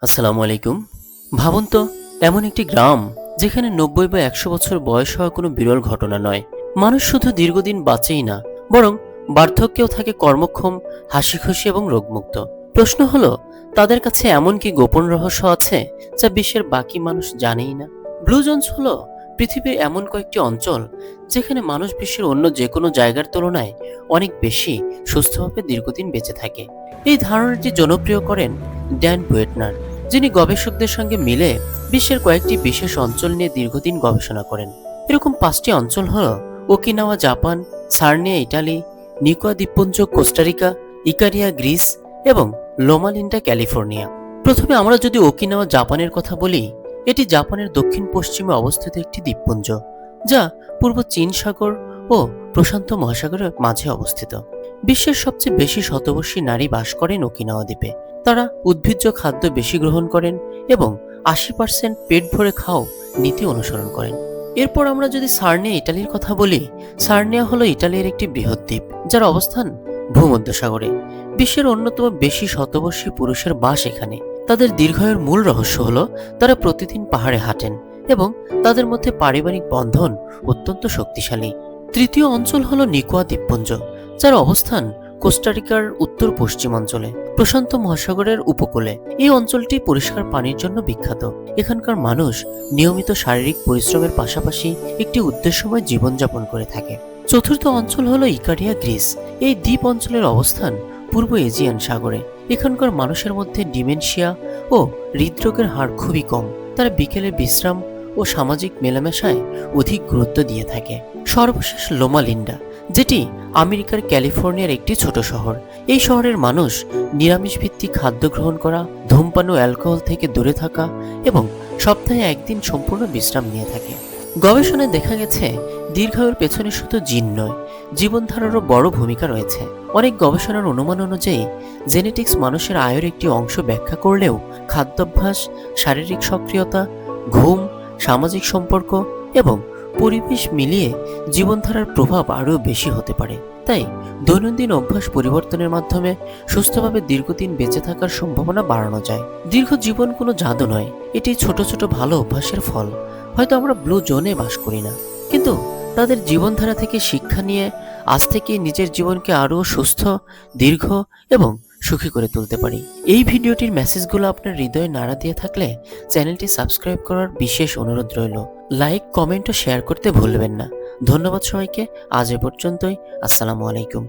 আসসালামু আলাইকুম। ভাবুন তো, এমন একটি গ্রাম যেখানে ৯০ বা ১০০ বছর বয়স হওয়া কোনো বিরল ঘটনা নয়। মানুষ শুধু দীর্ঘদিন বাঁচেই না, বরং বার্ধক্যেও থাকে কর্মক্ষম, হাসিখুশি এবং রোগমুক্ত। প্রশ্ন হলো, তাদের কাছে এমন কি গোপন রহস্য আছে যা বিশ্বের বাকি মানুষ জানেই না? ব্লু জোনস হলো পৃথিবীর এমন কয়েকটি অঞ্চল যেখানে মানুষ বিশ্বের অন্য যে কোনো জায়গার তুলনায় অনেক বেশি সুস্থভাবে দীর্ঘদিন বেঁচে থাকে। এই ধারণাটি জনপ্রিয় করেন ড্যান বুয়েটনার, যিনি গবেষকদের সঙ্গে মিলে বিশ্বের কয়েকটি বিশেষ অঞ্চল নিয়ে দীর্ঘদিন গবেষণা করেন। এরকম ৫টি অঞ্চল হল ওকিনাওয়া জাপান, সার্নিয়া ইটালি, নিকোয়া দ্বীপপুঞ্জ কোস্টারিকা, ইকারিয়া গ্রিস এবং লোমা লিন্ডা ক্যালিফোর্নিয়া। প্রথমে আমরা যদি ওকিনাওয়া জাপানের কথা বলি, এটি জাপানের দক্ষিণ পশ্চিমে অবস্থিত একটি দ্বীপপুঞ্জ, যা পূর্ব চীন সাগর ও প্রশান্ত মহাসাগরের মাঝে অবস্থিত। বিশ্বের সবচেয়ে বেশি শতবর্ষী নারী বাস করেন ওকিনাওয়া দ্বীপে। তারা উদ্ভিজ্জ খাদ্য বেশি গ্রহণ করেন এবং ৮০% পেট ভরে খাও নীতি অনুসরণ করেন। এরপর আমরা যদি সার্নিয়া ইটালির কথা বলি, সার্নিয়া হলো ইটালির একটি বৃহৎ দ্বীপ যার অবস্থান ভূমধ্যসাগরে। বিশ্বের অন্যতম বেশি শতবর্ষী পুরুষের বাস এখানে। তাদের দীর্ঘায়ুর মূল রহস্য হলো তারা প্রতিদিন পাহাড়ে হাঁটেন এবং তাদের মধ্যে পারিবারিক বন্ধন অত্যন্ত শক্তিশালী। তৃতীয় অঞ্চল হলো নিকোয়া দ্বীপপুঞ্জ, যার অবস্থান কোস্টারিকার উত্তর পশ্চিম অঞ্চলে প্রশান্ত মহাসাগরের উপকূলে। এই অঞ্চলটি পরিষ্কার পানির জন্য বিখ্যাত। এখানকার মানুষ নিয়মিত শারীরিক পরিশ্রমের পাশাপাশি একটি উদ্দেশ্যময় জীবনযাপন করে থাকে। চতুর্থ অঞ্চল হলো ইকারিয়া গ্রিস। এই দ্বীপ অঞ্চলের অবস্থান পূর্ব এজিয়ান সাগরে। এখানকার মানুষের মধ্যে ডিমেনশিয়া ও হৃদরোগের হার খুবই কম। তারা বিকেলে বিশ্রাম ও সামাজিক মেলামেশায় অধিক গুরুত্ব দিয়ে থাকে। সর্বশেষ লোমা লিন্ডা, যেটি আমেরিকার ক্যালিফোর্নিয়ার একটি ছোট শহর। এই শহরের মানুষ নিরামিষ ভিত্তিক খাদ্য গ্রহণ করা, ধূমপান ও অ্যালকোহল থেকে দূরে থাকা এবং সপ্তাহে একদিন সম্পূর্ণ বিশ্রাম নিয়ে থাকে। গবেষণায় দেখা গেছে দীর্ঘায়ুর পেছনে শুধু জিন নয়, জীবনধারারও বড় ভূমিকা রয়েছে। অনেক গবেষণার অনুমান অনুযায়ী জেনেটিক্স মানুষের আয়ের একটি অংশ ব্যাখ্যা করলেও খাদ্যাভ্যাস, শারীরিক সক্রিয়তা, ঘুম, সামাজিক সম্পর্ক এবং পরিবেশ মিলিয়ে জীবনধারার প্রভাব আরও বেশি হতে পারে। তাই দৈনন্দিন অভ্যাস পরিবর্তনের মাধ্যমে সুস্থভাবে দীর্ঘদিন বেঁচে থাকার সম্ভাবনা বাড়ানো যায়। দীর্ঘ জীবন কোনো জাদু নয়, এটি ছোট ছোট ভালো অভ্যাসের ফল। হয়তো আমরা ব্লু জোনে বাস করি না, কিন্তু তাদের জীবনধারা থেকে শিক্ষা নিয়ে আজ থেকে নিজের জীবনকে আরও সুস্থ, দীর্ঘ এবং সুখী করে তুলতে পারি। এই ভিডিওটির মেসেজগুলো আপনার হৃদয়ে নাড়া দিয়ে থাকলে চ্যানেলটি সাবস্ক্রাইব করার বিশেষ অনুরোধ রইল। লাইক, কমেন্ট ও শেয়ার করতে ভুলবেন না। ধন্যবাদ সবাইকে। আজ এ পর্যন্তই। আসসালামু আলাইকুম।